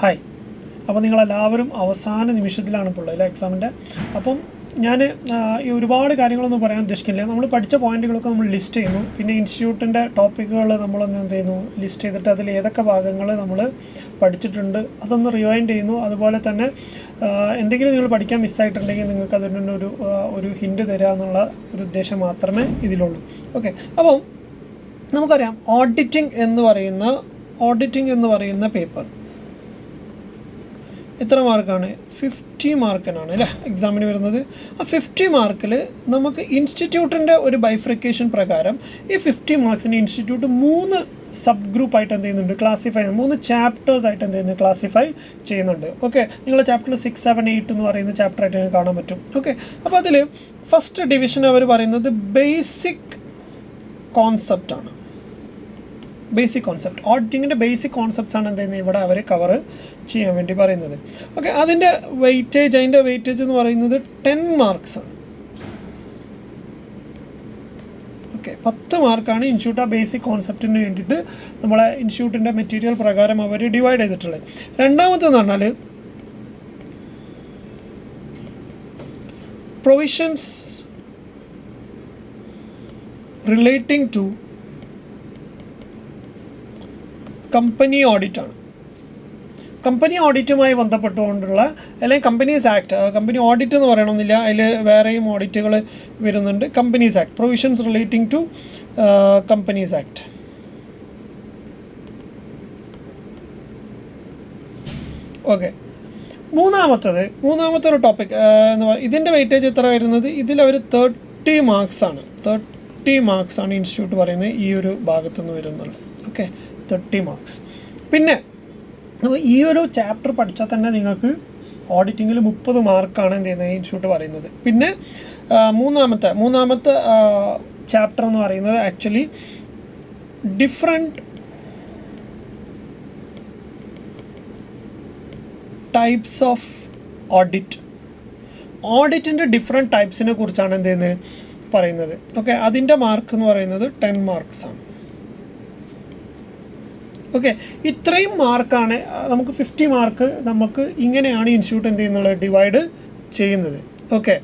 Hi. അപ്പോൾ നിങ്ങളെല്ലാവരും അവസാന നിമിഷത്തിലാണ് ഇപ്പോൾ ഉള്ളത് എക്സാമിൻ്റെ. അപ്പം ഞാൻ ഈ ഒരുപാട് കാര്യങ്ങളൊന്നും പറയാൻ ഉദ്ദേശിക്കുന്നില്ല. നമ്മൾ പഠിച്ച പോയിന്റുകളൊക്കെ നമ്മൾ ലിസ്റ്റ് ചെയ്യുന്നു. പിന്നെ ഇൻസ്റ്റിറ്റ്യൂട്ടിൻ്റെ ടോപ്പിക്കുകൾ നമ്മളൊന്ന് എന്ത് ചെയ്യുന്നു, ലിസ്റ്റ് ചെയ്തിട്ട് അതിൽ ഏതൊക്കെ ഭാഗങ്ങൾ നമ്മൾ പഠിച്ചിട്ടുണ്ട് അതൊന്ന് റിവൈൻഡ് ചെയ്യുന്നു. അതുപോലെ തന്നെ എന്തെങ്കിലും നിങ്ങൾ പഠിക്കാൻ മിസ്സായിട്ടുണ്ടെങ്കിൽ നിങ്ങൾക്ക് അതിനൊരു ഹിൻറ്റ് തരിക എന്നുള്ള ഒരു ഉദ്ദേശം മാത്രമേ ഇതിലുള്ളൂ. ഓക്കെ, അപ്പം നമുക്കറിയാം ഓഡിറ്റിംഗ് എന്ന് പറയുന്ന പേപ്പർ എത്ര മാർക്കാണ്? 50 മാർക്കിനാണ് അല്ലേ എക്സാമിന് വരുന്നത്. ആ 50 മാർക്കിൽ നമുക്ക് ഇൻസ്റ്റിറ്റ്യൂട്ടിൻ്റെ ഒരു ബൈഫ്രിക്കേഷൻ പ്രകാരം ഈ 50 മാർക്സിന് ഇൻസ്റ്റിറ്റ്യൂട്ട് 3 സബ് ഗ്രൂപ്പായിട്ട് എന്ത് ചെയ്യുന്നുണ്ട്, ക്ലാസിഫൈ 3 ചാപ്റ്റേഴ്സായിട്ട് എന്ത് ചെയ്യുന്നു, ക്ലാസിഫൈ ചെയ്യുന്നുണ്ട്. ഓക്കെ, നിങ്ങൾ ചാപ്റ്റർ 6, 7, 8 എന്ന് പറയുന്ന ചാപ്റ്ററായിട്ട് നിങ്ങൾക്ക് കാണാൻ പറ്റും. ഓക്കെ, അപ്പോൾ അതിൽ ഫസ്റ്റ് ഡിവിഷൻ അവർ പറയുന്നത് ബേസിക് കോൺസെപ്റ്റാണ്. ബേസിക് കോൺസെപ്റ്റ്, ഓഡിറ്റിങ്ങിൻ്റെ ബേസിക് കോൺസെപ്റ്റ്സ് ആണ് എന്ത് ചെയ്യുന്നത് ഇവിടെ അവർ കവർ ചെയ്യാൻ വേണ്ടി പറയുന്നത്. ഓക്കെ, അതിൻ്റെ വെയിറ്റേജ് എന്ന് പറയുന്നത് 10 മാർക്സാണ്. ഓക്കെ, 10 മാർക്കാണ് ഇൻസ്റ്റിറ്റ്യൂട്ട് ആ ബേസിക് കോൺസെപ്റ്റിന് വേണ്ടിയിട്ട് നമ്മളെ ഇൻസ്റ്റിറ്റ്യൂട്ടിൻ്റെ മെറ്റീരിയൽ പ്രകാരം അവർ ഡിവൈഡ് ചെയ്തിട്ടുള്ളത്. രണ്ടാമത്തെന്ന് പറഞ്ഞാൽ പ്രൊവിഷൻസ് റിലേറ്റിംഗ് ടു കമ്പനി ഓഡിറ്റാണ്. കമ്പനി ഓഡിറ്റുമായി ബന്ധപ്പെട്ടുകൊണ്ടുള്ള അല്ലെങ്കിൽ കമ്പനീസ് ആക്ട്, കമ്പനി ഓഡിറ്റ് എന്ന് പറയണമെന്നില്ല, അതിൽ വേറെയും ഓഡിറ്റുകൾ വരുന്നുണ്ട്. Companies act, provisions relating to companies act. Okay, മൂന്നാമത്തെ ഒരു ടോപ്പിക് എന്ന് പറയുന്നത് ഇതിൻ്റെ വെയിറ്റേജ് എത്ര വരുന്നത്, ഇതിലവർ 30 മാർക്സാണ്. 30 മാർക്സാണ് ഇൻസ്റ്റിറ്റ്യൂട്ട് പറയുന്നത് ഈ ഒരു ഭാഗത്തുനിന്ന് വരുന്നുള്ളൂ. Okay, 30 marks. പിന്നെ ഈ ഒരു ചാപ്റ്റർ പഠിച്ചാൽ തന്നെ നിങ്ങൾക്ക് ഓഡിറ്റിങ്ങിൽ 30 മാർക്കാണ് എന്ത് ചെയ്യുന്നത് ഇൻസ്റ്റിറ്റ്യൂട്ട് പറയുന്നത്. പിന്നെ മൂന്നാമത്തെ ചാപ്റ്റർ എന്ന് പറയുന്നത് ആക്ച്വലി ഡിഫറെൻറ്റ് ടൈപ്സ് ഓഫ് ഓഡിറ്റിൻ്റെ ഡിഫറെൻറ്റ് ടൈപ്സിനെ കുറിച്ചാണ് എന്ത് ചെയ്യുന്നത് പറയുന്നത്. ഓക്കെ, അതിൻ്റെ മാർക്ക് എന്ന് പറയുന്നത് 10 മാർക്സാണ്. ഓക്കെ, ഇത്രയും മാർക്കാണ് നമുക്ക് 50 മാർക്ക് നമുക്ക് ഇങ്ങനെയാണ് ഇൻസ്റ്റിറ്റ്യൂട്ട് എന്ത് ചെയ്യുന്നത് ഡിവൈഡ് ചെയ്യുന്നത്. ഓക്കെ,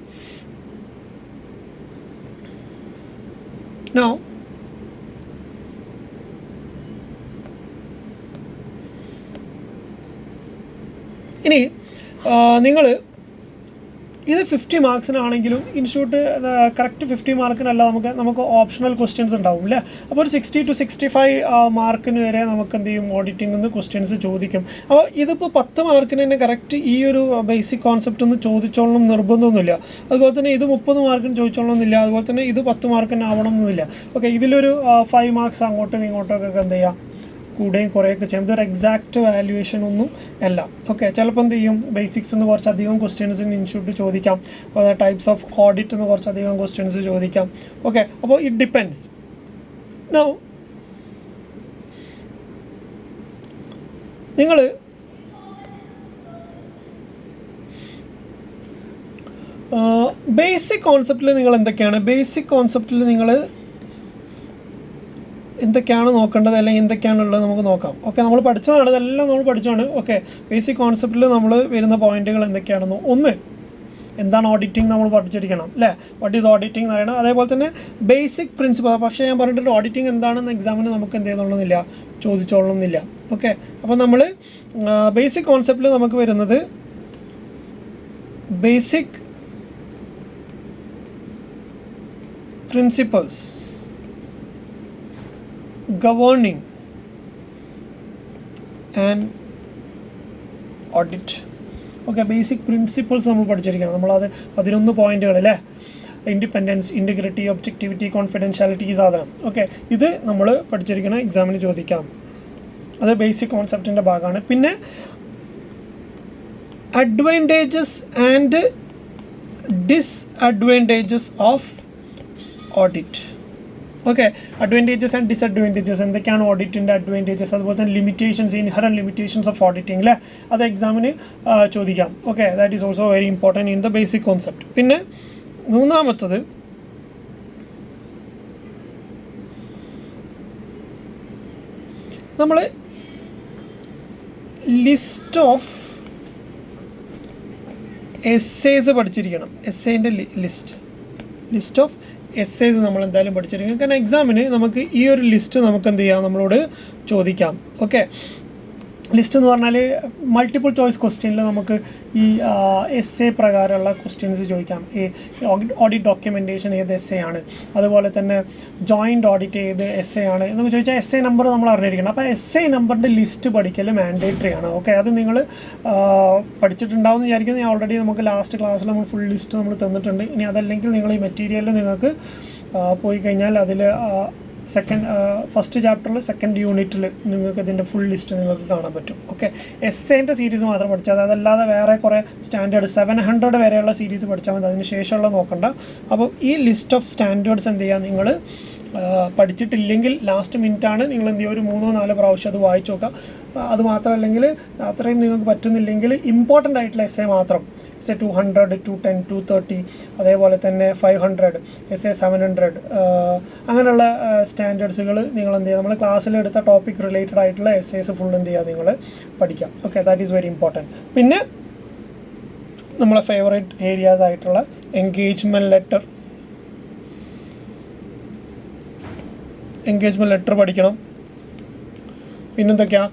നൗ ഇനി നിങ്ങൾ ഇത് 50 മാർക്സിനാണെങ്കിലും ഇൻസ്റ്റിറ്റ്യൂട്ട് കറക്റ്റ് 50 മാർക്കിനല്ല, നമുക്ക് ഓപ്ഷണൽ ക്വസ്റ്റ്യൻസ് ഉണ്ടാവും അല്ലേ. അപ്പോൾ ഒരു 60 to 65 മാർക്കിന് വരെ നമുക്ക് എന്ത് ചെയ്യും ഓഡിറ്റിംഗിൽ നിന്ന് ക്വസ്റ്റ്യൻസ് ചോദിക്കും. അപ്പോൾ ഇതിപ്പോൾ 10 മാർക്കിന് തന്നെ കറക്റ്റ് ഈ ഒരു ബേസിക് കോൺസെപ്റ്റ് ഒന്ന് ചോദിച്ചോളണം നിർബന്ധമൊന്നുമില്ല. അതുപോലെ തന്നെ ഇത് 30 മാർക്കിന് ചോദിച്ചോളണമെന്നില്ല. അതുപോലെ തന്നെ ഇത് 10 മാർക്കിന് ആവണമെന്നില്ല. ഓക്കെ, ഇതിലൊരു 5 മാർക്സ് അങ്ങോട്ടും ഇങ്ങോട്ടൊക്കെ എന്ത് ചെയ്യാം കൂടുകയും കുറേയൊക്കെ ചെയ്യും. ഇതൊരു എക്സാക്റ്റ് വാല്യുവേഷൻ ഒന്നും അല്ല. ഓക്കെ, ചിലപ്പോൾ എന്ത് ചെയ്യും ബേസിക്സ് എന്ന് കുറച്ചധികം ക്വസ്റ്റ്യൻസിന് ഇൻസ്റ്റിറ്റ്യൂട്ട് ചോദിക്കാം. ടൈപ്സ് ഓഫ് ഓഡിറ്റ് എന്ന് കുറച്ചധികം ക്വസ്റ്റ്യൻസ് ചോദിക്കാം. ഓക്കെ, അപ്പോൾ ഇറ്റ് ഡിപ്പെൻഡ്സ്. നൗ നിങ്ങൾ ബേസിക് കോൺസെപ്റ്റിൽ നിങ്ങൾ എന്തൊക്കെയാണ് നോക്കേണ്ടത് അല്ലെങ്കിൽ എന്തൊക്കെയാണുള്ളത് നമുക്ക് നോക്കാം. ഓക്കെ, നമ്മൾ പഠിച്ചതാണ്, ഇതെല്ലാം നമ്മൾ പഠിച്ചതാണ്. ഓക്കെ, ബേസിക് കോൺസെപ്റ്റിൽ നമ്മൾ വരുന്ന പോയിന്റുകൾ എന്തൊക്കെയാണെന്ന്, ഒന്ന് എന്താണ് ഓഡിറ്റിംഗ് നമ്മൾ പഠിച്ചിരിക്കണം അല്ലേ, വാട്ട് ഈസ് ഓഡിറ്റിംഗ് എന്ന് പറയണം. അതേപോലെ തന്നെ ബേസിക് പ്രിൻസിപ്പിൾ. പക്ഷേ ഞാൻ പറഞ്ഞിട്ട് ഓഡിറ്റിംഗ് എന്താണെന്ന് എക്സാമിന് നമുക്ക് എന്ത് ചെയ്തോളണമെന്നില്ല, ചോദിച്ചോളണമെന്നില്ല. ഓക്കെ, അപ്പോൾ നമ്മൾ ബേസിക് കോൺസെപ്റ്റിൽ നമുക്ക് വരുന്നത് basic principles governing and audit. Okay, basic principles നമ്മൾ പഠിച്ചിരിക്കണം. നമ്മളത് 11 പോയിന്റുകൾ അല്ലേ, ഇൻഡിപെൻഡൻസ്, ഇൻറ്റഗ്രിറ്റി, ഒബ്ജക്റ്റിവിറ്റി, കോൺഫിഡൻഷ്യാലിറ്റി, ഈ സാധനം. ഓക്കെ, ഇത് നമ്മൾ പഠിച്ചിരിക്കണം, എക്സാമിന് ചോദിക്കാം. അത് ബേസിക് കോൺസെപ്റ്റിൻ്റെ ഭാഗമാണ്. പിന്നെ advantages and disadvantages of audit. Okay, advantages and disadvantages, എന്തൊക്കെയാണ് ഓഡിറ്റിൻ്റെ അഡ്വാൻറ്റേജസ്, അതുപോലെ തന്നെ limitations, inherent limitations of auditing അല്ലേ, അത് എക്സാമിന് ചോദിക്കാം. Okay, that is also very important in the basic concept. പിന്നെ മൂന്നാമത്തത് നമ്മൾ ലിസ്റ്റ് ഓഫ് എസ്സേസ് പഠിച്ചിരിക്കണം. എസ്സേൻ്റെ ലിസ്റ്റ് ഓഫ് എസ്സേസ് നമ്മൾ എന്തായാലും പഠിച്ചിരിക്കണം. കാരണം എക്സാമിന് നമുക്ക് ഈ ഒരു ലിസ്റ്റ് നമുക്ക് എന്ത് ചെയ്യാം, നമ്മളോട് ചോദിക്കാം. ഓക്കെ, ലിസ്റ്റ് എന്ന് പറഞ്ഞാൽ മൾട്ടിപ്പിൾ ചോയ്സ് ക്വസ്റ്റ്യനിൽ നമുക്ക് ഈ എസ്സേ പ്രകാരമുള്ള ക്വസ്റ്റ്യൻസ് ചോദിക്കാം. ഈ ഓഡിറ്റ് ഡോക്യുമെൻറ്റേഷൻ ഏത് എസ്സേ ആണ്, അതുപോലെ തന്നെ ജോയിൻറ്റ് ഓഡിറ്റ് ഏത് എസ്സേ ആണ് എന്നൊക്കെ ചോദിച്ചാൽ എസ്സേ നമ്പർ നമ്മൾ അറിഞ്ഞിരിക്കണം. അപ്പോൾ എസ്സേ നമ്പറിൻ്റെ ലിസ്റ്റ് പഠിക്കൽ മാൻഡേറ്ററി ആണ്. ഓക്കെ, അത് നിങ്ങൾ പഠിച്ചിട്ടുണ്ടാവും എന്ന് വിചാരിക്കുന്നത്. ഞാൻ ഓൾറെഡി നമുക്ക് ലാസ്റ്റ് ക്ലാസ്സിൽ നമ്മൾ ഫുൾ ലിസ്റ്റ് നമ്മൾ തന്നിട്ടുണ്ട്. ഇനി അതല്ലെങ്കിൽ നിങ്ങൾ ഈ മെറ്റീരിയലിൽ നിങ്ങൾക്ക് പോയി കഴിഞ്ഞാൽ അതിൽ ഫസ്റ്റ് ചാപ്റ്ററിൽ സെക്കൻഡ് യൂണിറ്റിൽ നിങ്ങൾക്ക് ഇതിൻ്റെ ഫുൾ ലിസ്റ്റ് നിങ്ങൾക്ക് കാണാൻ പറ്റും. ഓക്കെ, എസ്സേൻ്റെ സീരീസ് മാത്രം പഠിച്ചാൽ, അതല്ലാതെ വേറെ കുറേ സ്റ്റാൻഡേർഡ് 700 വരെയുള്ള സീരീസ് പഠിച്ചാൽ മതി, അതിന് ശേഷമുള്ള നോക്കണ്ട. അപ്പോൾ ഈ ലിസ്റ്റ് ഓഫ് സ്റ്റാൻഡേർഡ്സ് എന്ത് ചെയ്യുക, നിങ്ങൾ പഠിച്ചിട്ടില്ലെങ്കിൽ ലാസ്റ്റ് മിനിറ്റാണ് നിങ്ങൾ എന്ത് ചെയ്യുക, ഒരു 3-4 പ്രാവശ്യം അത് വായിച്ചു നോക്കുക. അത് മാത്രമല്ലെങ്കിൽ അത്രയും നിങ്ങൾക്ക് പറ്റുന്നില്ലെങ്കിൽ ഇമ്പോർട്ടൻ്റ് ആയിട്ടുള്ള എസ്സേ മാത്രം, എസ്സേ 200, 210, 230, അതേപോലെ തന്നെ 500, എസ്സേ 700, അങ്ങനെയുള്ള സ്റ്റാൻഡേർഡ്സുകൾ നിങ്ങൾ എന്ത് ചെയ്യുക, നമ്മൾ ക്ലാസ്സിലെടുത്ത ടോപ്പിക് റിലേറ്റഡ് ആയിട്ടുള്ള എസ്സേസ് ഫുൾ എന്ത് ചെയ്യുക, നിങ്ങൾ പഠിക്കാം. Okay, that is very important. പിന്നെ നമ്മളെ ഫേവറേറ്റ് ഏരിയാസ് ആയിട്ടുള്ള എൻഗേജ്മെൻറ്റ് ലെറ്റർ പഠിക്കണം. പിന്നെന്തൊക്കെയാണ്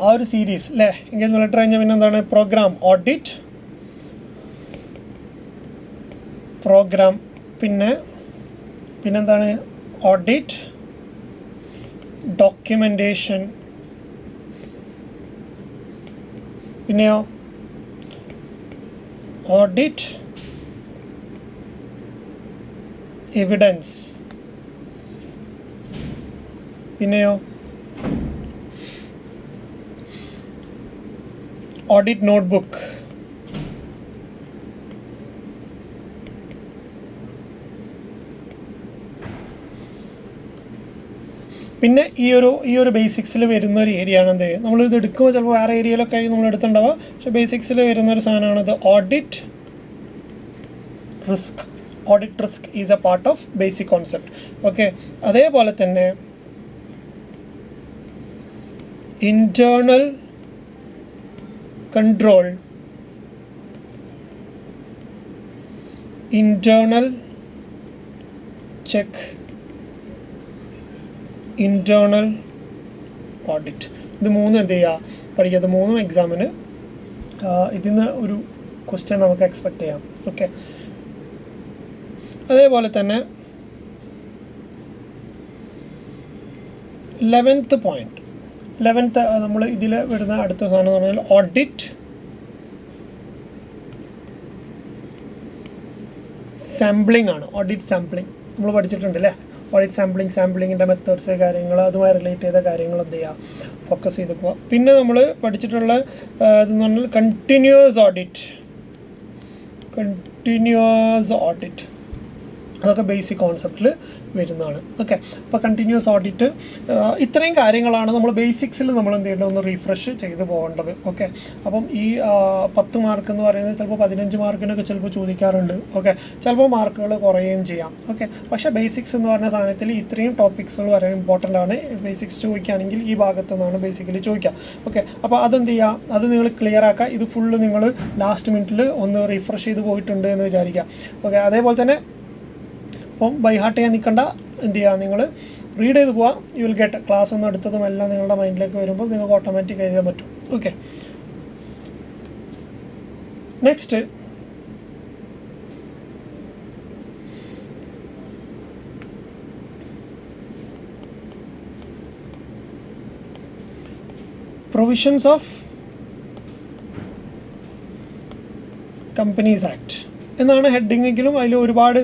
ആ ഒരു സീരീസ് അല്ലേ, എൻഗേജ്മെൻറ്റ് ലെറ്റർ കഴിഞ്ഞാൽ പിന്നെന്താണ്, പ്രോഗ്രാം, പിന്നെന്താണ് ഓഡിറ്റ് ഡോക്യുമെൻറ്റേഷൻ, പിന്നെയോ ഓഡിറ്റ് എവിഡൻസ്, പിന്നെയോ ഓഡിറ്റ് നോട്ട്ബുക്ക്, പിന്നെ ഈ ഒരു ബേസിക്സിൽ വരുന്ന ഒരു ഏരിയ ആണ് എന്ത്, നമ്മളിത് എടുക്കുമ്പോൾ ചിലപ്പോൾ വേറെ ഏരിയയിലൊക്കെ ആയിരിക്കും നമ്മൾ എടുത്തിട്ടുണ്ടാവുക, പക്ഷേ ബേസിക്സിൽ വരുന്നൊരു സാധനമാണത് audit risk is a part of basic concept. Okay, അതേപോലെ തന്നെ internal control, internal check, internal audit, ഇത് മൂന്നും എന്ത് ചെയ്യുക, പഠിക്കുക. ഇത് മൂന്നും എക്സാമിന് ഇതിൽ നിന്ന് ഒരു ക്വസ്റ്റ്യൻ നമുക്ക് എക്സ്പെക്റ്റ് ചെയ്യാം. ഓക്കെ, അതേപോലെ തന്നെ 11th നമ്മൾ ഇതിൽ വരുന്ന അടുത്ത സാധനം എന്ന് പറഞ്ഞാൽ ഓഡിറ്റ് സാമ്പിളിംഗ് ആണ്. ഓഡിറ്റ് സാമ്പിളിംഗ് നമ്മൾ പഠിച്ചിട്ടുണ്ട് അല്ലേ. ഓഡിറ്റ് സാമ്പിളിങ്ങിൻ്റെ മെത്തേഡ്സ്, കാര്യങ്ങൾ, അതുമായി റിലേറ്റ് ചെയ്ത കാര്യങ്ങൾ എന്ത് ചെയ്യുക, ഫോക്കസ് ചെയ്ത് പോവുക. പിന്നെ നമ്മൾ പഠിച്ചിട്ടുള്ള ഇതെന്ന് പറഞ്ഞാൽ കണ്ടിന്യൂസ് ഓഡിറ്റ്, അതൊക്കെ ബേസിക് കോൺസെപ്റ്റിൽ വരുന്നതാണ്. ഓക്കെ, അപ്പോൾ കണ്ടിന്യൂസ് ഓഡിറ്റ്, ഇത്രയും കാര്യങ്ങളാണ് നമ്മൾ ബേസിക്സിൽ നമ്മൾ എന്ത് ചെയ്യേണ്ടത്, ഒന്ന് റീഫ്രഷ് ചെയ്ത് പോകേണ്ടത്. ഓക്കെ, അപ്പം ഈ 10 മാർക്ക് എന്ന് പറയുന്നത് ചിലപ്പോൾ 15 മാർക്കിനൊക്കെ ചിലപ്പോൾ ചോദിക്കാറുണ്ട്. ഓക്കെ, ചിലപ്പോൾ മാർക്കുകൾ കുറയുകയും ചെയ്യാം. ഓക്കെ, പക്ഷേ ബേസിക്സ് എന്ന് പറഞ്ഞ സാധനത്തിൽ ഇത്രയും ടോപ്പിക്സുകൾ വളരെ ഇമ്പോർട്ടൻ്റ് ആണ്. ബേസിക്സ് ചോദിക്കുകയാണെങ്കിൽ ഈ ഭാഗത്തു നിന്നാണ് ബേസിക്കലി ചോദിക്കുക. ഓക്കെ, അപ്പോൾ അതെന്ത് ചെയ്യുക, അത് നിങ്ങൾ ക്ലിയർ ആക്കുക. ഇത് ഫുള്ള് നിങ്ങൾ ലാസ്റ്റ് മിനിറ്റിൽ ഒന്ന് റീഫ്രഷ് ചെയ്ത് പോയിട്ടുണ്ട് എന്ന് വിചാരിക്കുക. ഓക്കെ, അതേപോലെ തന്നെ അപ്പം ബൈ ഹാർട്ട് ചെയ്യാൻ നിൽക്കണ്ട, എന്ത് ചെയ്യുക, നിങ്ങൾ റീഡ് ചെയ്ത് പോവാം. യു വിൽ ഗെറ്റ് ക്ലാസ് ഒന്നും എടുത്തതും എല്ലാം നിങ്ങളുടെ മൈൻഡിലേക്ക് വരുമ്പോൾ നിങ്ങൾക്ക് ഓട്ടോമാറ്റിക് എഴുതാൻ പറ്റും. Okay, next provisions of companies act എന്നാണ് ഹെഡിങ്ങെങ്കിലും അതിൽ ഒരുപാട്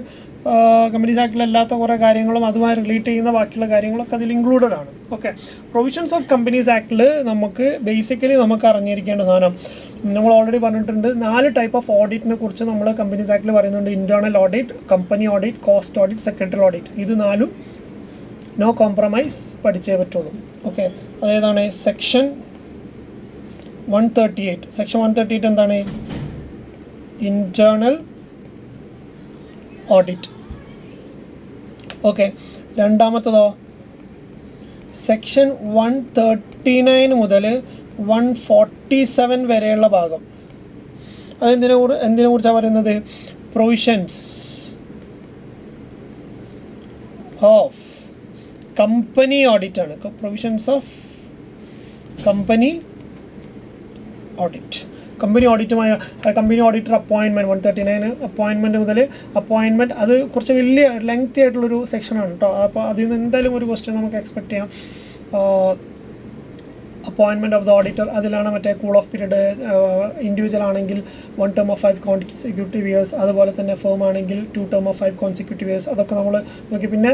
കമ്പനീസ് ആക്ടിലല്ലാത്ത കുറേ കാര്യങ്ങളും അതുമായി റിലേറ്റ് ചെയ്യുന്ന ബാക്കിയുള്ള കാര്യങ്ങളൊക്കെ അതിൽ ഇൻക്ലൂഡഡ് ആണ്. ഓക്കെ, പ്രൊവിഷൻസ് ഓഫ് കമ്പനീസ് ആക്ടിൽ നമുക്ക് ബേസിക്കലി നമുക്ക് അറിഞ്ഞിരിക്കേണ്ട സാധനം നമ്മൾ ഓൾറെഡി പറഞ്ഞിട്ടുണ്ട്. 4 ടൈപ്പ് ഓഫ് ഓഡിറ്റിനെ കുറിച്ച് നമ്മൾ കമ്പനീസ് ആക്ടിൽ പറയുന്നുണ്ട്. Internal audit, company audit, cost audit, secretary audit. ഇത് 4 നോ കോംപ്രമൈസ് പഠിച്ചേ പറ്റുള്ളൂ. ഓക്കെ, അതേതാണ് സെക്ഷൻ 138. സെക്ഷൻ 138 എന്താണ്, ഇൻറ്റേർണൽ ഓഡിറ്റ്. ഓക്കെ, രണ്ടാമത്തതോ സെക്ഷൻ 139 മുതൽ 147 വരെയുള്ള ഭാഗം എന്തിനെ കുറിച്ചാണ് പറയുന്നത്? പ്രൊവിഷൻസ് ഓഫ് കമ്പനി ഓഡിറ്റ് ആണ്. Provisions of company audit. Company auditor appointment 139 appointment മുതൽ അപ്പോയിൻമെൻറ്റ് അത് കുറച്ച് വലിയ ലെങ്തി ആയിട്ടുള്ളൊരു സെക്ഷനാണ് കേട്ടോ. അപ്പോൾ അതിൽ നിന്ന് എന്തായാലും ഒരു ക്വസ്റ്റ്യൻ നമുക്ക് എക്സ്പെക്ട് ചെയ്യാം. അപ്പോയിൻമെൻറ്റ് ഓഫ് ദ ഓഡിറ്റർ, അതിലാണ് മറ്റേ കൂൾ ഓഫ് പീരീഡ്. ഇൻഡിവിജ്വൽ ആണെങ്കിൽ 1 term of 5 consecutive years, അതുപോലെ തന്നെ ഫേം ആണെങ്കിൽ 2 term of 5 consecutive years. അതൊക്കെ നമ്മൾ നോക്കി. പിന്നെ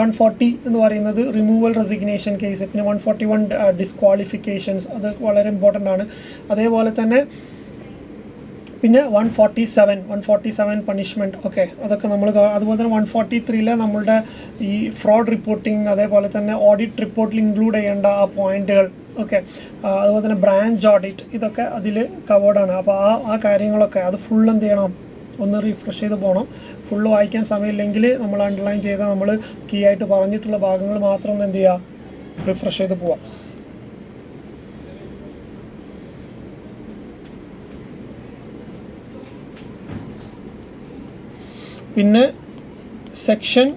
140 എന്ന് പറയുന്നത് റിമൂവൽ റെസിഗ്നേഷൻ കേസ്. പിന്നെ 141 ഡിസ്ക്വാളിഫിക്കേഷൻസ്, അത് വളരെ ഇമ്പോർട്ടൻ്റ് ആണ്. അതേപോലെ തന്നെ പിന്നെ 147 പണിഷ്മെൻറ്റ്. ഓക്കെ, അതൊക്കെ നമ്മൾ അതുപോലെ തന്നെ 143 നമ്മളുടെ ഈ ഫ്രോഡ് റിപ്പോർട്ടിംഗ്, അതേപോലെ തന്നെ ഓഡിറ്റ് റിപ്പോർട്ടിൽ ഇൻക്ലൂഡ് ചെയ്യേണ്ട ആ പോയിന്റുകൾ. ഓക്കെ, അതുപോലെ തന്നെ ബ്രാഞ്ച് ഓഡിറ്റ്, ഇതൊക്കെ അതിൽ കവേർഡാണ്. അപ്പോൾ ആ കാര്യങ്ങളൊക്കെ അത് ഫുൾ എന്ത് ചെയ്യണം, ഒന്ന് റീഫ്രഷ് ചെയ്ത് പോകണം. ഫുള്ള് വായിക്കാൻ സമയമില്ലെങ്കിൽ നമ്മൾ അണ്ടർലൈൻ ചെയ്താൽ നമ്മൾ കീ ആയിട്ട് പറഞ്ഞിട്ടുള്ള ഭാഗങ്ങൾ മാത്രം ഒന്ന് എന്ത് ചെയ്യുക, റിഫ്രഷ് ചെയ്ത് പോവാം. പിന്നെ സെക്ഷൻ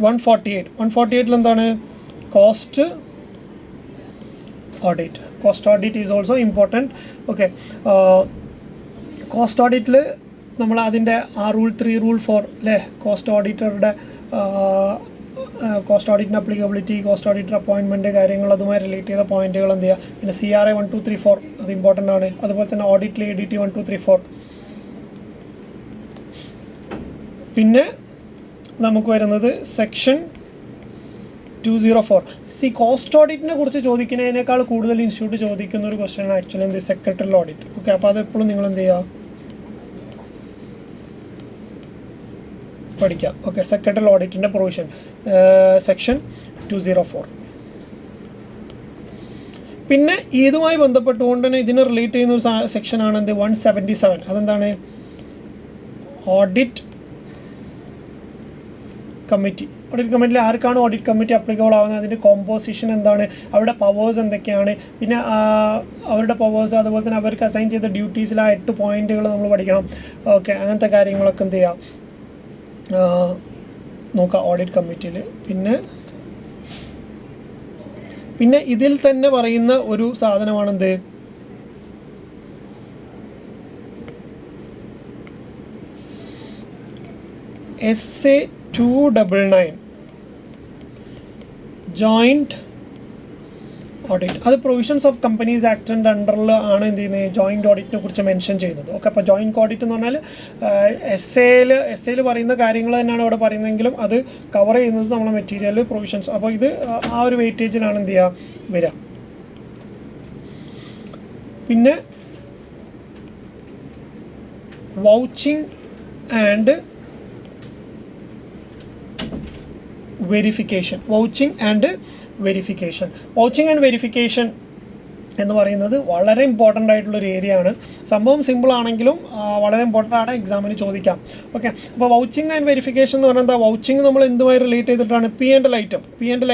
148 എന്താണ്? Cost audit is also important. Okay, cost ഓഡിറ്റിൽ നമ്മൾ അതിൻ്റെ Rule 3, Rule 4 അല്ലേ, കോസ്റ്റ് ഓഡിറ്ററുടെ കോസ്റ്റ് ഓഡിറ്റിൻ്റെ അപ്ലിക്കബിലിറ്റി, കോസ്റ്റ് ഓഡിറ്റർ അപ്പോയിൻമെൻറ്റ് കാര്യങ്ങൾ, അതുമായി റിലേറ്റ് ചെയ്ത പോയിന്റുകൾ എന്ത് ചെയ്യുക. പിന്നെ CRA 1, 2, 3, 4 അത് ഇമ്പോർട്ടൻ്റ് ആണ്. അതുപോലെ തന്നെ ഓഡിറ്റിൽ ADT 1, 2, 3, 4. പിന്നെ നമുക്ക് വരുന്നത് സെക്ഷൻ 204. കോസ്റ്റ് ഓഡിറ്റിനെ കുറിച്ച് ചോദിക്കുന്നതിനേക്കാൾ കൂടുതൽ ഇൻസ്റ്റിറ്റ്യൂട്ട് ചോദിക്കുന്ന ഒരു ക്വസ്റ്റ്യൻ ആണ് ആക്ച്വലി എന്ത്, സെക്രട്ടറിയൽ ഓഡിറ്റ്. ഓക്കെ, അപ്പോൾ അതെപ്പോഴും നിങ്ങൾ എന്ത് ചെയ്യുക, പഠിക്കാം. ഓക്കെ, സെക്രട്ടറിയൽ ഓഡിറ്റിൻ്റെ പ്രൊവിഷൻ സെക്ഷൻ 204. പിന്നെ ഇതുമായി ബന്ധപ്പെട്ടുകൊണ്ട് തന്നെ ഇതിനെ റിലേറ്റ് ചെയ്യുന്ന ഒരു സെക്ഷനാണ് എന്ത്, 177. അതെന്താണ്? ഓഡിറ്റ് കമ്മിറ്റിയിൽ ആർക്കാണ് ഓഡിറ്റ് കമ്മിറ്റി അപ്ലിക്കബിൾ ആവുന്നത്, അതിൻ്റെ കോമ്പോസിഷൻ എന്താണ്, അവരുടെ പവേഴ്സ് എന്തൊക്കെയാണ്, പിന്നെ അവരുടെ പവേഴ്സ്, അതുപോലെ തന്നെ അവർക്ക് അസൈൻ ചെയ്ത ഡ്യൂട്ടീസിൽ ആ 8 പോയിന്റുകൾ നമ്മൾ പഠിക്കണം. ഓക്കെ, അങ്ങനത്തെ കാര്യങ്ങളൊക്കെ എന്ത് ചെയ്യാം, നോക്കാം ഓഡിറ്റ് കമ്മിറ്റിയിൽ. പിന്നെ ഇതിൽ തന്നെ പറയുന്ന ഒരു സാധനമാണെന്ത്, SA 299 ജോയിൻറ്റ് ഓഡിറ്റ്. അത് പ്രൊവിഷൻസ് ഓഫ് കമ്പനീസ് ആക്ടിൻ്റെ അണ്ടറിൽ ആണ് എന്ത് ചെയ്യുന്നത്, ജോയിൻറ്റ് ഓഡിറ്റിനെ കുറിച്ച് മെൻഷൻ ചെയ്യുന്നത്. ഓക്കെ, അപ്പോൾ ജോയിൻറ്റ് ഓഡിറ്റ് എന്ന് പറഞ്ഞാൽ എസ് എയിൽ പറയുന്ന കാര്യങ്ങൾ തന്നെയാണ് ഇവിടെ പറയുന്നതെങ്കിലും അത് കവർ ചെയ്യുന്നത് നമ്മളെ മെറ്റീരിയൽ പ്രൊവിഷൻസ്. അപ്പോൾ ഇത് ആ ഒരു വെയിറ്റേജിലാണ് എന്ത് ചെയ്യുക വരിക. പിന്നെ vouching and verification. Vouching and verification എന്ന് പറയുന്നത് വളരെ ഇമ്പോർട്ടൻ്റ് ആയിട്ടുള്ളൊരു ഏരിയ ആണ്. സംഭവം സിമ്പിൾ ആണെങ്കിലും വളരെ ഇമ്പോർട്ടൻ്റ് ആണ്, എക്സാമിന് ചോദിക്കാം. ഓക്കെ, അപ്പോൾ വൗച്ചിങ് ആൻഡ് വെരിഫിക്കേഷൻ എന്ന് പറഞ്ഞാൽ എന്താ, വൗച്ചിങ് നമ്മൾ എന്തുമായി റിലേറ്റ് ചെയ്തിട്ടാണ്, P&L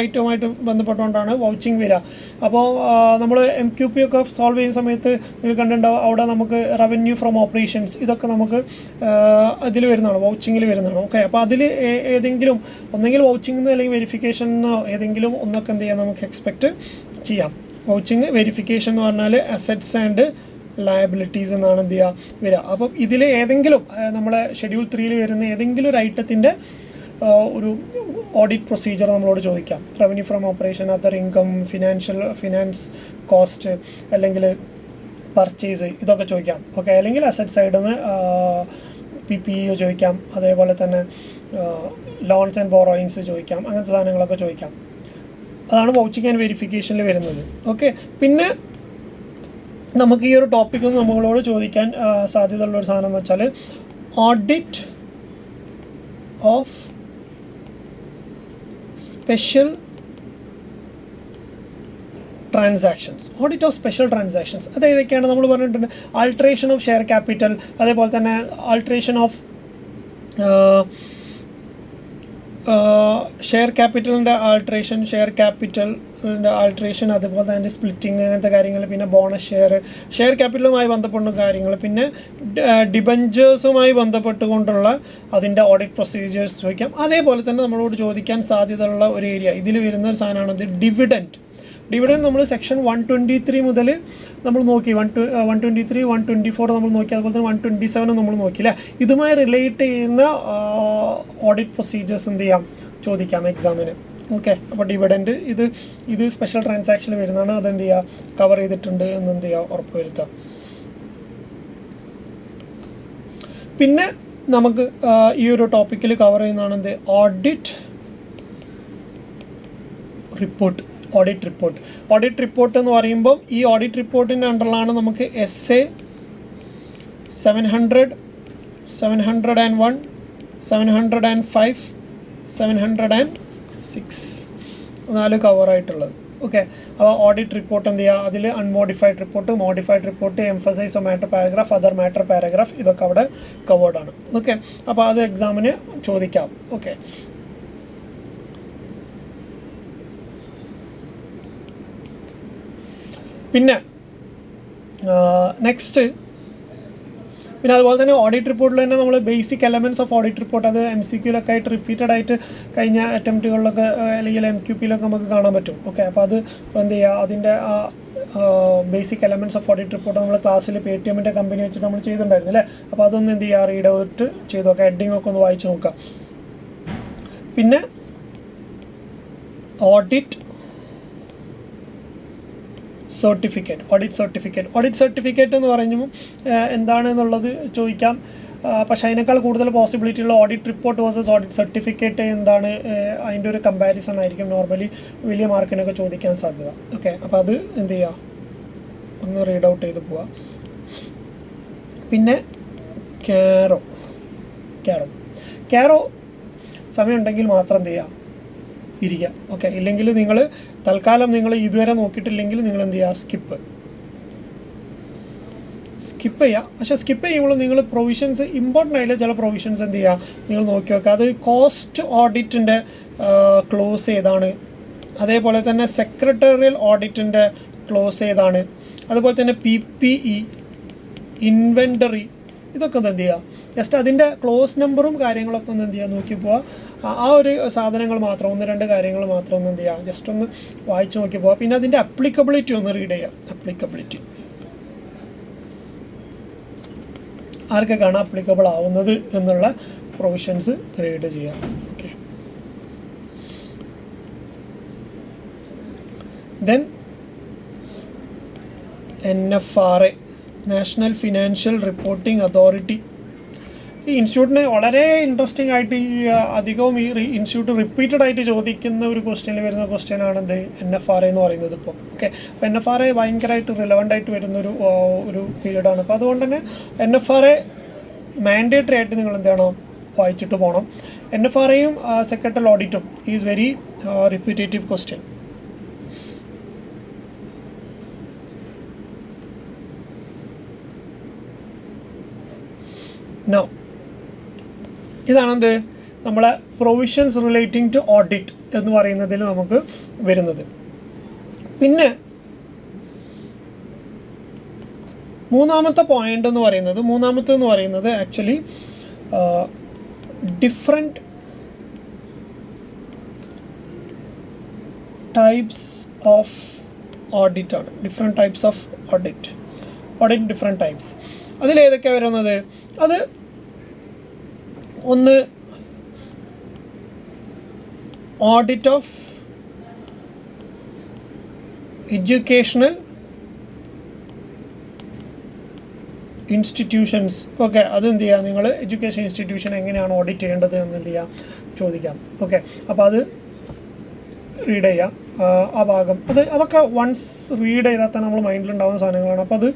ഐറ്റവുമായിട്ട് ബന്ധപ്പെട്ടുകൊണ്ടാണ് വൗച്ചിങ് വരിക. അപ്പോൾ നമ്മൾ MQP ഒക്കെ സോൾവ് ചെയ്യുന്ന സമയത്ത് നിങ്ങൾ കണ്ടിട്ടുണ്ടാവും, അവിടെ നമുക്ക് റവന്യൂ ഫ്രം ഓപ്പറേഷൻസ് ഇതൊക്കെ നമുക്ക് അതിൽ വരുന്നതാണ്, വൗച്ചിങ്ങിൽ വരുന്നതാണ്. ഓക്കെ, അപ്പോൾ അതിൽ ഏതെങ്കിലും ഒന്നെങ്കിൽ വൗച്ചിങ് അല്ലെങ്കിൽ വെരിഫിക്കേഷൻ ഏതെങ്കിലും ഒന്നൊക്കെ എന്ത് ചെയ്യാം നമുക്ക് എക്സ്പെക്റ്റ് ചെയ്യാം. വൗച്ചിങ് വെരിഫിക്കേഷൻ എന്ന് പറഞ്ഞാൽ അസറ്റ്സ് ആൻഡ് ലയബിലിറ്റീസ് എന്നാണ് എന്ത് ചെയ്യുക വരിക. അപ്പം ഇതിൽ ഏതെങ്കിലും നമ്മളെ ഷെഡ്യൂൾ 3 വരുന്ന ഏതെങ്കിലും ഒരു ഐറ്റത്തിൻ്റെ ഒരു ഓഡിറ്റ് പ്രൊസീജിയർ നമ്മളോട് ചോദിക്കാം. Revenue from operation, other income, finance cost, അല്ലെങ്കിൽ പർച്ചേസ്, ഇതൊക്കെ ചോദിക്കാം. ഓക്കെ, അല്ലെങ്കിൽ അസറ്റ് സൈഡിൽ നിന്ന് PPE ചോദിക്കാം, അതേപോലെ തന്നെ ലോൺസ് ആൻഡ് ബോറോയിങ്സ് ചോദിക്കാം, അങ്ങനത്തെ സാധനങ്ങളൊക്കെ ചോദിക്കാം. അതാണ് വൗച്ചിങ് ആൻഡ് വെരിഫിക്കേഷനിൽ വരുന്നത്. ഓക്കെ, പിന്നെ നമുക്ക് ഈ ഒരു ടോപ്പിക്ക് നമ്മളോട് ചോദിക്കാൻ സാധ്യതയുള്ളൊരു സാധനം എന്ന് വെച്ചാൽ ഓഡിറ്റ് ഓഫ് സ്പെഷ്യൽ ട്രാൻസാക്ഷൻസ്. അത് ഏതൊക്കെയാണ് നമ്മൾ പറഞ്ഞിട്ടുണ്ട്, ആൾട്രേഷൻ ഓഫ് ഷെയർ ക്യാപിറ്റൽ, അതേപോലെ തന്നെ ആൾട്രേഷൻ ഓഫ് ഷെയർ ക്യാപിറ്റലിൻ്റെ ആൾട്രേഷൻ, ഷെയർ ക്യാപിറ്റൽ ആൾട്രേഷൻ, അതുപോലെ തന്നെ സ്പ്ലിറ്റിങ്, അങ്ങനത്തെ കാര്യങ്ങൾ, പിന്നെ ബോണസ് ഷെയർ ക്യാപിറ്റലുമായി ബന്ധപ്പെടുന്ന കാര്യങ്ങൾ, പിന്നെ ഡിബഞ്ചേഴ്സുമായി ബന്ധപ്പെട്ടുകൊണ്ടുള്ള അതിൻ്റെ ഓഡിറ്റ് പ്രൊസീജിയേഴ്സ് ചോദിക്കാം. അതേപോലെ തന്നെ നമ്മളോട് ചോദിക്കാൻ സാധ്യതയുള്ള ഒരു ഏരിയ ഇതിൽ വരുന്ന ഒരു സാധനമാണ് ഡിവിഡൻറ്റ്. നമ്മൾ സെക്ഷൻ 123 മുതൽ നമ്മൾ നോക്കി, 123, 124 നമ്മൾ നോക്കി, അതുപോലെ തന്നെ 127 നമ്മൾ നോക്കി അല്ലേ. ഇതുമായി റിലേറ്റ് ചെയ്യുന്ന ഓഡിറ്റ് പ്രൊസീജിയേഴ്സ് എന്ത് ചെയ്യാം, ചോദിക്കാം എക്സാമിന്. ഓക്കെ, അപ്പോൾ ഡിവിഡൻറ്റ് ഇത് സ്പെഷ്യൽ ട്രാൻസാക്ഷനിൽ വരുന്നതാണ്. അതെന്ത് ചെയ്യുക, കവർ ചെയ്തിട്ടുണ്ട് എന്ന് എന്ത് ചെയ്യുക, ഉറപ്പ് വരുത്തുക. പിന്നെ നമുക്ക് ഈ ഒരു ടോപ്പിക്കിൽ കവർ ചെയ്യുന്നതാണ് എന്ത്, ഓഡിറ്റ് റിപ്പോർട്ട് എന്ന് പറയുമ്പോൾ ഈ ഓഡിറ്റ് റിപ്പോർട്ടിൻ്റെ അണ്ടറിലാണ് നമുക്ക് SA 700, 701, 705, 706 4 കവറായിട്ടുള്ളത്. ഓക്കെ, അപ്പോൾ ഓഡിറ്റ് റിപ്പോർട്ട് എന്ത് ചെയ്യുക, അതിൽ unmodified report, modified report, emphasise of matter paragraph, other matter paragraph, ഇതൊക്കെ അവിടെ കവേർഡാണ്. ഓക്കെ, അപ്പോൾ അത് എക്സാമിന് ചോദിക്കാം. ഓക്കെ, പിന്നെ നെക്സ്റ്റ്, പിന്നെ അതുപോലെ തന്നെ ഓഡിറ്റ് റിപ്പോർട്ടിൽ തന്നെ നമ്മൾ basic elements of audit report, അത് MCQയിലൊക്കെ ആയിട്ട് റിപ്പീറ്റഡ് ആയിട്ട് കഴിഞ്ഞ അറ്റംപ്റ്റുകളിലൊക്കെ അല്ലെങ്കിൽ MQPയിലൊക്കെ നമുക്ക് കാണാൻ പറ്റും. ഓക്കെ, അപ്പോൾ അത് എന്ത് ചെയ്യുക, അതിൻ്റെ basic elements of audit report നമ്മൾ ക്ലാസ്സിൽ പേടിഎമ്മിൻ്റെ കമ്പനി വെച്ചിട്ട് നമ്മൾ ചെയ്തിട്ടുണ്ടായിരുന്നു അല്ലേ. അപ്പോൾ അതൊന്ന് എന്ത് ചെയ്യുക, റീഡ് ഔട്ട് ചെയ്ത് നോക്കുക, ഹെഡിങ് ഒക്കെ ഒന്ന് വായിച്ച് നോക്കുക. പിന്നെ ഓഡിറ്റ് സർട്ടിഫിക്കറ്റ് എന്ന് പറയുമ്പോൾ എന്താണെന്നുള്ളത് ചോദിക്കാം. പക്ഷേ അതിനേക്കാൾ കൂടുതൽ പോസിബിലിറ്റി ഉള്ള audit report versus audit certificate എന്താണ്, അതിൻ്റെ ഒരു കമ്പാരിസൺ ആയിരിക്കും നോർമലി വലിയ മാർക്കിനൊക്കെ ചോദിക്കാൻ സാധ്യത. ഓക്കെ, അപ്പോൾ അത് എന്ത് ചെയ്യുക, ഒന്ന് റീഡ് ഔട്ട് ചെയ്ത് പോവുക. പിന്നെ ക്യാരോ സമയമുണ്ടെങ്കിൽ മാത്രം എന്ത് ചെയ്യുക, ഇരിക്കുക. ഓക്കെ, ഇല്ലെങ്കിൽ നിങ്ങൾ തൽക്കാലം നിങ്ങൾ ഇതുവരെ നോക്കിയിട്ടില്ലെങ്കിൽ നിങ്ങൾ എന്ത് ചെയ്യുക, സ്കിപ്പ് ചെയ്യുക. പക്ഷേ സ്കിപ്പ് ചെയ്യുമ്പോൾ നിങ്ങൾ പ്രൊവിഷൻസ്, ഇമ്പോർട്ടൻ്റ് ആയിട്ടുള്ള ചില പ്രൊവിഷൻസ് എന്ത് ചെയ്യുക, നിങ്ങൾ നോക്കി വെക്കുക. അത് കോസ്റ്റ് ഓഡിറ്റിൻ്റെ ക്ലോസ് ഏതാണ്, അതേപോലെ തന്നെ സെക്രട്ടറിയൽ ഓഡിറ്റിൻ്റെ ക്ലോസ് ഏതാണ്, അതുപോലെ തന്നെ PPE, ഇൻവെൻ്ററി, ഇതൊക്കെ ഒന്ന് എന്ത് ചെയ്യുക, ജസ്റ്റ് അതിൻ്റെ ക്ലോസ് നമ്പറും കാര്യങ്ങളൊക്കെ ഒന്ന് എന്ത് ചെയ്യുക, നോക്കി പോവുക. ആ ഒരു സാധനങ്ങൾ മാത്രം, 1-2 കാര്യങ്ങൾ മാത്രം ഒന്ന് എന്ത് ചെയ്യുക, ജസ്റ്റ് ഒന്ന് വായിച്ച് നോക്കി പോവുക. പിന്നെ അതിൻ്റെ അപ്ലിക്കബിലിറ്റി ഒന്ന് റീഡ് ചെയ്യുക. അപ്ലിക്കബിലിറ്റി ആർക്കൊക്കെയാണ് അപ്ലിക്കബിൾ ആവുന്നത് എന്നുള്ള പ്രൊവിഷൻസ് റീഡ് ചെയ്യാം. Okay, then NFRA, national financial reporting authority. ഈ ഇൻസ്റ്റിറ്റ്യൂട്ടിന് വളരെ ഇൻട്രസ്റ്റിംഗ് ആയിട്ട് അധികവും ഈ ഇൻസ്റ്റിറ്റ്യൂട്ട് റിപ്പീറ്റഡ് ആയിട്ട് ചോദിക്കുന്ന ഒരു ക്വസ്റ്റ്യനിൽ വരുന്ന ക്വസ്റ്റ്യൻ ആണെന്ത്, NFRA എന്ന് പറയുന്നത്. ഇപ്പോൾ ഓക്കെ, അപ്പോൾ NFRA ഭയങ്കരമായിട്ട് റിലവൻ്റ് ആയിട്ട് വരുന്നൊരു പീരീഡാണ്. അപ്പോൾ അതുകൊണ്ട് തന്നെ NFRA മാൻഡേറ്ററി ആയിട്ട് നിങ്ങൾ എന്ത് ചെയ്യണം, വായിച്ചിട്ട് പോകണം. NFRAയും സെക്രട്ടറിയൽ ഓഡിറ്റും is very repetitive question. No, ഇതാണെന്ത്, നമ്മളെ പ്രൊവിഷൻസ് റിലേറ്റിംഗ് ടു ഓഡിറ്റ് എന്ന് പറയുന്നതിൽ നമുക്ക് വരുന്നത്. പിന്നെ മൂന്നാമത്തെ എന്ന് പറയുന്നത് actually different types of audit ആണ്. Different types of audit, different types. അതിലേതൊക്കെയാണ് വരുന്നത്, അത് ഒന്ന് audit of educational institutions. Okay, അതെന്ത് ചെയ്യുക, നിങ്ങൾ എഡ്യൂക്കേഷൻ ഇൻസ്റ്റിറ്റ്യൂഷൻ എങ്ങനെയാണ് ഓഡിറ്റ് ചെയ്യേണ്ടത് എന്ന് എന്ത് ചെയ്യാം, ചോദിക്കാം. ഓക്കെ, അപ്പോൾ അത് റീഡ് ചെയ്യാം ആ ഭാഗം. അതൊക്കെ വൺസ് റീഡ് ചെയ്താൽ തന്നെ നമ്മൾ മൈൻഡിലുണ്ടാകുന്ന സാധനങ്ങളാണ്. അപ്പോൾ അത്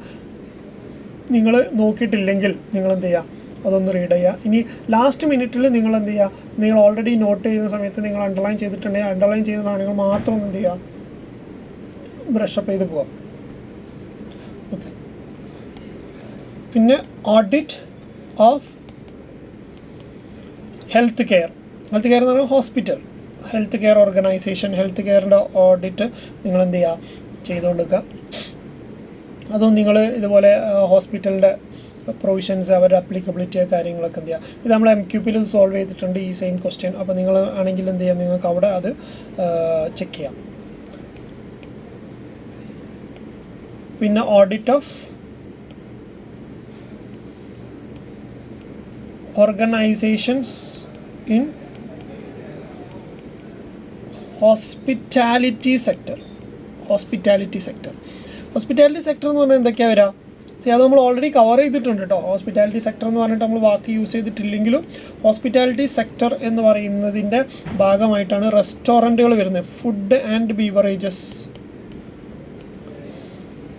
നിങ്ങൾ നോക്കിയിട്ടില്ലെങ്കിൽ നിങ്ങൾ എന്ത് ചെയ്യുക, അതൊന്ന് റീഡ് ചെയ്യുക. ഇനി ലാസ്റ്റ് മിനിറ്റിൽ നിങ്ങൾ എന്ത് ചെയ്യുക, നിങ്ങൾ ഓൾറെഡി നോട്ട് ചെയ്യുന്ന സമയത്ത് നിങ്ങൾ അണ്ടർലൈൻ ചെയ്തിട്ടുണ്ടെങ്കിൽ അണ്ടർലൈൻ ചെയ്ത സാധനങ്ങൾ മാത്രം ഒന്ന് എന്ത് ചെയ്യുക, ബ്രഷപ്പ് ചെയ്ത് പോവാം. ഓക്കെ, പിന്നെ ഓഡിറ്റ് ഓഫ് ഹെൽത്ത് കെയർ എന്ന് പറയുന്നത് ഹെൽത്ത് കെയർ ഓർഗനൈസേഷൻ, ഹെൽത്ത് കെയറിൻ്റെ ഓഡിറ്റ് നിങ്ങൾ എന്ത് ചെയ്യുക, ചെയ്തുകൊടുക്കുക. അതും നിങ്ങൾ ഇതുപോലെ ഹോസ്പിറ്റലിൻ്റെ പ്രൊവിഷൻസ്, അവരുടെ അപ്ലിക്കബിലിറ്റി കാര്യങ്ങളൊക്കെ എന്ത് ചെയ്യുക. ഇത് നമ്മൾ MQPയിൽ സോൾവ് ചെയ്തിട്ടുണ്ട് ഈ സെയിം ക്വസ്റ്റ്യൻ. അപ്പോൾ നിങ്ങൾ ആണെങ്കിൽ എന്ത് ചെയ്യാം, നിങ്ങൾക്ക് അവിടെ അത് ചെക്ക് ചെയ്യാം. പിന്നെ audit of organisations in hospitality sector. Hospitality sector എന്ന് പറഞ്ഞാൽ എന്തൊക്കെയാണ് വരിക? അത് നമ്മൾ ഓൾറെഡി കവർ ചെയ്തിട്ടുണ്ട് കേട്ടോ. ഹോസ്പിറ്റാലിറ്റി സെക്ടർ എന്ന് പറഞ്ഞിട്ട് നമ്മൾ വാക്ക് യൂസ് ചെയ്തിട്ടില്ലെങ്കിലും ഹോസ്പിറ്റാലിറ്റി സെക്ടർ എന്ന് പറയുന്നതിൻ്റെ ഭാഗമായിട്ടാണ് റെസ്റ്റോറൻറ്റുകൾ വരുന്നത്. ഫുഡ് ആൻഡ്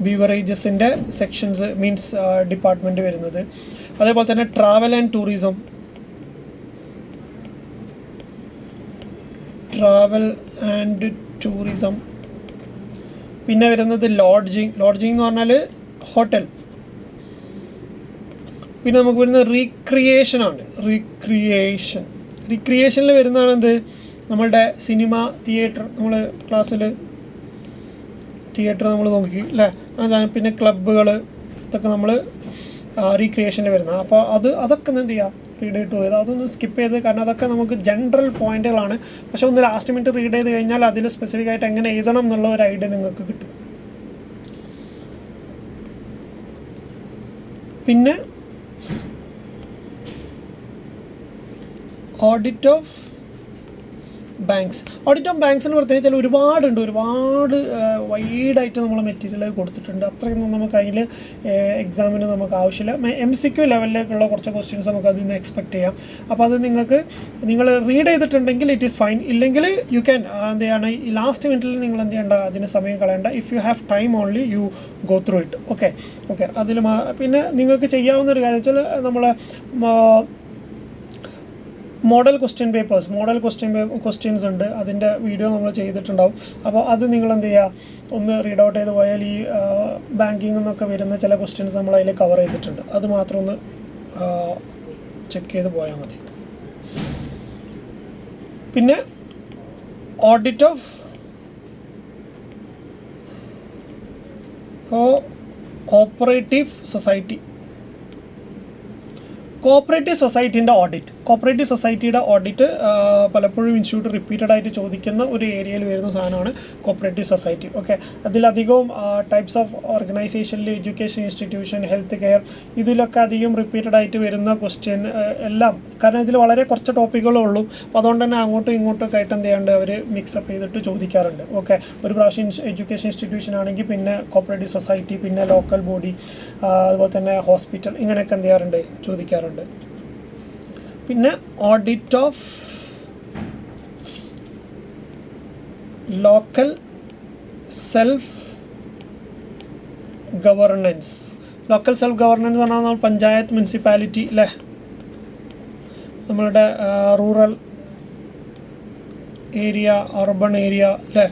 ബീവറേജസിൻ്റെ സെക്ഷൻസ് മീൻസ് ഡിപ്പാർട്ട്മെൻറ്റ് വരുന്നത്. അതേപോലെ തന്നെ ട്രാവൽ ആൻഡ് ടൂറിസം. പിന്നെ വരുന്നത് ലോഡ്ജിങ് എന്ന് പറഞ്ഞാൽ ഹോട്ടൽ. പിന്നെ നമുക്ക് വരുന്നത് റീക്രിയേഷനാണ്. റീക്രിയേഷനിൽ വരുന്നതാണ് എന്ത്, നമ്മളുടെ സിനിമ, തിയേറ്റർ. നമ്മൾ ക്ലാസ്സിൽ തിയേറ്റർ നമ്മൾ നോക്കി അല്ലേ, അതാണ്. പിന്നെ ക്ലബ്ബുകൾ, ഇതൊക്കെ നമ്മൾ റീക്രിയേഷനിൽ വരുന്നത്. അപ്പോൾ അതൊക്കെ എന്ത് ചെയ്യുക, റീഡ് ചെയ്തിട്ട് പോയത് അതൊന്ന് സ്കിപ്പ് ചെയ്ത്, കാരണം അതൊക്കെ നമുക്ക് ജനറൽ പോയിന്റുകളാണ്. പക്ഷെ ഒന്ന് ലാസ്റ്റ് മിനിറ്റ് റീഡ് ചെയ്ത് കഴിഞ്ഞാൽ അതിൽ സ്പെസിഫിക് ആയിട്ട് എങ്ങനെ എഴുതണം എന്നുള്ള ഒരു ഐഡിയ നിങ്ങൾക്ക് കിട്ടും. പിന്നെ ഓഡിറ്റ് ഓഫ് ബാങ്ക്സിന് പ്രത്യേകിച്ച് ഒരുപാട് വൈഡായിട്ട് നമ്മൾ മെറ്റീരിയൽ കൊടുത്തിട്ടുണ്ട്. അത്രയൊന്നും നമുക്ക് അതിൽ എക്സാമിന് നമുക്ക് ആവശ്യമില്ല. MCQ ലെവലിലേക്കുള്ള കുറച്ച് ക്വസ്റ്റ്യൻസ് നമുക്ക് അതിൽ നിന്ന് എക്സ്പെക്ട് ചെയ്യാം. അപ്പോൾ അത് നിങ്ങൾ റീഡ് ചെയ്തിട്ടുണ്ടെങ്കിൽ ഇറ്റ് ഈസ് ഫൈൻ. ഇല്ലെങ്കിൽ യു ക്യാൻ എന്ത് ചെയ്യണം, ഈ ലാസ്റ്റ് മിനിറ്റിൽ നിങ്ങൾ എന്ത് ചെയ്യേണ്ട, അതിന് സമയം കളയേണ്ട. If you have time only you go through it. Okay അതിൽ പിന്നെ നിങ്ങൾക്ക് ചെയ്യാവുന്ന ഒരു കാര്യം വെച്ചാൽ നമ്മൾ മോഡൽ ക്വസ്റ്റ്യൻസ് ഉണ്ട്. അതിൻ്റെ വീഡിയോ നമ്മൾ ചെയ്തിട്ടുണ്ടാവും. അപ്പോൾ അത് നിങ്ങൾ എന്ത് ചെയ്യുക, ഒന്ന് റീഡ് ഔട്ട് ചെയ്ത് പോയാൽ ഈ ബാങ്കിങ്ങിൽ നിന്നൊക്കെ വരുന്ന ചില ക്വസ്റ്റ്യൻസ് നമ്മൾ അതിൽ കവർ ചെയ്തിട്ടുണ്ട്. അത് മാത്രം ഒന്ന് ചെക്ക് ചെയ്ത് പോയാൽ മതി. പിന്നെ ഓഡിറ്റ് ഓഫ് കോഓപ്പറേറ്റീവ് സൊസൈറ്റിയുടെ ഓഡിറ്റ് പലപ്പോഴും ഇൻസ്റ്റിറ്റ്യൂട്ട് റിപ്പീറ്റഡ് ആയിട്ട് ചോദിക്കുന്ന ഒരു ഏരിയയിൽ വരുന്ന സാധനമാണ് കോപ്പറേറ്റീവ് സൊസൈറ്റി. ഓക്കെ, അതിലധികവും ടൈപ്സ് ഓഫ് ഓർഗനൈസേഷനിൽ എഡ്യൂക്കേഷൻ ഇൻസ്റ്റിറ്റ്യൂഷൻ, ഹെൽത്ത് കെയർ, ഇതിലൊക്കെ അധികം റിപ്പീറ്റഡ് ആയിട്ട് വരുന്ന ക്വസ്റ്റ്യൻ എല്ലാം. കാരണം ഇതിൽ വളരെ കുറച്ച് ടോപ്പിക്കുകളേ ഉള്ളൂ. അപ്പോൾ അതുകൊണ്ട് തന്നെ അങ്ങോട്ടും ഇങ്ങോട്ടൊക്കെ ആയിട്ട് എന്ത് ചെയ്യാണ്ട് അവർ മിക്സപ്പ് ചെയ്തിട്ട് ചോദിക്കാറുണ്ട്. ഓക്കെ, ഒരു പ്രാവശ്യം എഡ്യൂക്കേഷൻ ഇൻസ്റ്റിറ്റ്യൂഷൻ ആണെങ്കിൽ പിന്നെ കോപ്പറേറ്റീവ് സൊസൈറ്റി, പിന്നെ ലോക്കൽ ബോഡി, അതുപോലെ തന്നെ ഹോസ്പിറ്റൽ, ഇങ്ങനെയൊക്കെ എന്ത് ചെയ്യാറുണ്ട്, ചോദിക്കാറുണ്ട്. പിന്നെ audit of local self governance എന്ന് പറഞ്ഞാൽ നമ്മൾ പഞ്ചായത്ത്, മുനിസിപ്പാലിറ്റി അല്ലേ, നമ്മളുടെ റൂറൽ ഏരിയ, അർബൺ ഏരിയ അല്ലേ.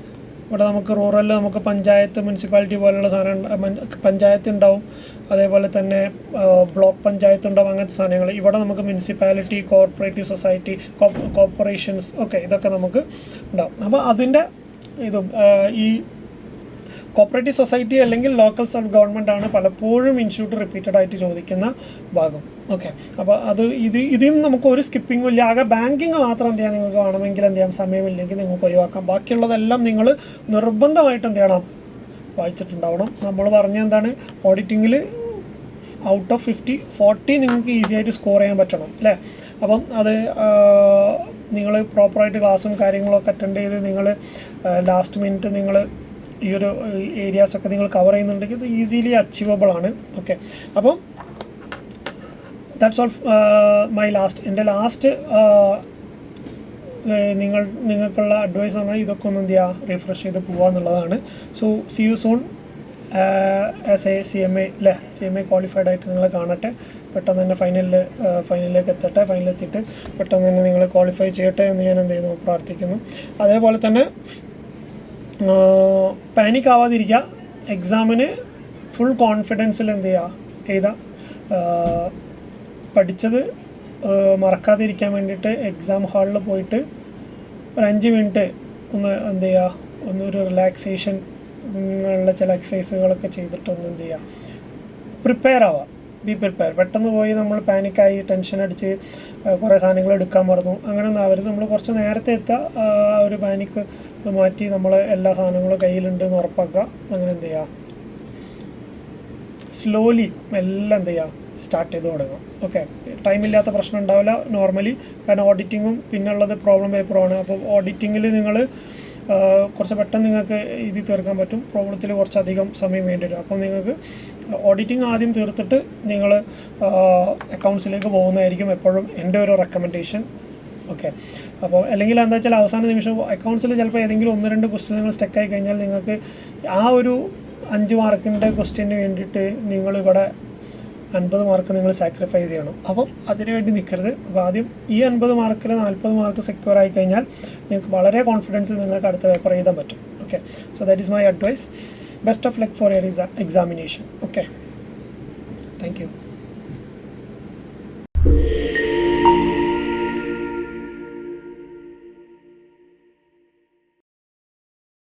ഇവിടെ നമുക്ക് റൂറലിൽ നമുക്ക് പഞ്ചായത്ത്, മുനിസിപ്പാലിറ്റി പോലുള്ള സാധനം, പഞ്ചായത്ത് ഉണ്ടാവും, അതേപോലെ തന്നെ ബ്ലോക്ക് പഞ്ചായത്ത് ഉണ്ടാവും, അങ്ങനത്തെ സാധനങ്ങൾ. ഇവിടെ നമുക്ക് municipality, corporative society, corporations, okay, ഇതൊക്കെ നമുക്ക് ഉണ്ടാവും. അപ്പോൾ അതിൻ്റെ ഇതും ഈ കോപ്പറേറ്റീവ് സൊസൈറ്റി അല്ലെങ്കിൽ ലോക്കൽ സെൽഫ് ഗവൺമെൻറ് ആണ് പലപ്പോഴും ഇൻസ്റ്റിറ്റ്യൂട്ട് റിപ്പീറ്റഡ് ആയിട്ട് ചോദിക്കുന്ന ഭാഗം. ഓക്കെ, അപ്പോൾ ഇതിൽ നിന്ന് നമുക്ക് ഒരു സ്കിപ്പിങ്ങും ഇല്ല. ആകെ ബാങ്കിങ് മാത്രം എന്ത് ചെയ്യാം, നിങ്ങൾക്ക് വേണമെങ്കിൽ എന്ത് ചെയ്യാം, സമയമില്ലെങ്കിൽ നിങ്ങൾക്ക് ഒഴിവാക്കാം. ബാക്കിയുള്ളതെല്ലാം നിങ്ങൾ നിർബന്ധമായിട്ട് എന്ത് ചെയ്യണം, വായിച്ചിട്ടുണ്ടാവണം. നമ്മൾ പറഞ്ഞ എന്താണ്, ഓഡിറ്റിങ്ങിൽ ഔട്ട് ഓഫ് 40 നിങ്ങൾക്ക് ഈസി ആയിട്ട് സ്കോർ ചെയ്യാൻ പറ്റണം അല്ലേ. അപ്പം അത് നിങ്ങൾ പ്രോപ്പറായിട്ട് ക്ലാസ്സും കാര്യങ്ങളൊക്കെ അറ്റൻഡ് ചെയ്ത് നിങ്ങൾ ലാസ്റ്റ് മിനിറ്റ് നിങ്ങൾ ഈ ഒരു ഏരിയാസൊക്കെ നിങ്ങൾ കവർ ചെയ്യുന്നുണ്ടെങ്കിൽ ഇത് ഈസിലി അച്ചീവബിൾ ആണ്. ഓക്കെ, അപ്പം ദാറ്റ്സ് ഓൾ എൻ്റെ ലാസ്റ്റ് നിങ്ങൾക്കുള്ള അഡ്വൈസ് ആണ് ഇതൊക്കെ ഒന്ന് എന്ത് ചെയ്യുക, റിഫ്രഷ് ചെയ്ത് പോവുക എന്നുള്ളതാണ്. So C you soon as A CMA അല്ലേ. CMA ക്വാളിഫൈഡ് ആയിട്ട് നിങ്ങൾ കാണട്ടെ, പെട്ടെന്ന് തന്നെ ഫൈനലിലേക്ക് എത്തട്ടെ. ഫൈനലെത്തിയിട്ട് പെട്ടെന്ന് തന്നെ നിങ്ങൾ ക്വാളിഫൈ ചെയ്യട്ടെ എന്ന് ഞാൻ എന്ത് ചെയ്യുന്നു, പ്രാർത്ഥിക്കുന്നു. അതേപോലെ തന്നെ പാനിക് ആവാതിരിക്കുക. എക്സാമിന് ഫുൾ കോൺഫിഡൻസിൽ എന്ത് ചെയ്യുക, എഴുതാം. പഠിച്ചത് മറക്കാതിരിക്കാൻ വേണ്ടിയിട്ട് എക്സാം ഹാളിൽ പോയിട്ട് ഒരു 5 മിനിറ്റ് ഒന്ന് എന്ത് ചെയ്യുക, ഒന്നൊരു റിലാക്സേഷൻ ഉള്ള ചില എക്സസൈസുകളൊക്കെ ചെയ്തിട്ടൊന്ന് എന്ത് ചെയ്യുക, പ്രിപ്പയർ ആവുക, ബി പ്രിപ്പയർ. പെട്ടെന്ന് പോയി നമ്മൾ പാനിക്കായി ടെൻഷൻ അടിച്ച് കുറേ സാധനങ്ങൾ എടുക്കാൻ മറന്നു, അങ്ങനെയൊന്നും ആവരുത്. നമ്മൾ കുറച്ച് നേരത്തെ എത്തുക, ഒരു പാനിക്ക് മാറ്റി നമ്മൾ എല്ലാ സാധനങ്ങളും കയ്യിലുണ്ടെന്ന് ഉറപ്പാക്കുക. അങ്ങനെ എന്ത് ചെയ്യുക, സ്ലോലി എല്ലാം എന്ത് ചെയ്യുക, സ്റ്റാർട്ട് ചെയ്ത് തുടങ്ങും. ഓക്കെ, ടൈമില്ലാത്ത പ്രശ്നം ഉണ്ടാവില്ല നോർമലി, കാരണം ഓഡിറ്റിങ്ങും പിന്നുള്ളത് പ്രോബ്ലം പേപ്പറുമാണ്. അപ്പോൾ ഓഡിറ്റിങ്ങിൽ നിങ്ങൾ കുറച്ച് പെട്ടെന്ന് നിങ്ങൾക്ക് ഇത് തീർക്കാൻ പറ്റും, പ്രോബ്ലത്തിൽ കുറച്ചധികം സമയം വേണ്ടി വരും. അപ്പോൾ നിങ്ങൾക്ക് ഓഡിറ്റിംഗ് ആദ്യം തീർത്തിട്ട് നിങ്ങൾ അക്കൗണ്ട്സിലേക്ക് പോകുന്നതായിരിക്കും എപ്പോഴും എൻ്റെ ഒരു റെക്കമെൻഡേഷൻ. ഓക്കെ, അപ്പോൾ അല്ലെങ്കിൽ എന്താ വെച്ചാൽ അവസാന നിമിഷം അക്കൗണ്ട്സിൽ ചിലപ്പോൾ ഏതെങ്കിലും 1-2 ക്വസ്റ്റ്യൻ നിങ്ങൾ സ്റ്റക്കായി കഴിഞ്ഞാൽ നിങ്ങൾക്ക് ആ ഒരു 5 മാർക്കിൻ്റെ ക്വസ്റ്റ്യന് വേണ്ടിയിട്ട് നിങ്ങളിവിടെ 50 മാർക്ക് നിങ്ങൾ സാക്രിഫൈസ് ചെയ്യണം. അപ്പം അതിനുവേണ്ടി നിൽക്കരുത്. അപ്പോൾ ആദ്യം ഈ 50 മാർക്കിൽ 40 മാർക്ക് സെക്യൂർ ആയി കഴിഞ്ഞാൽ നിങ്ങൾക്ക് വളരെ കോൺഫിഡൻസിൽ നിങ്ങൾക്ക് അടുത്ത പേപ്പർ എഴുതാൻ പറ്റും. Okay, so that is my advice. Best of luck for your examination. Okay, thank U.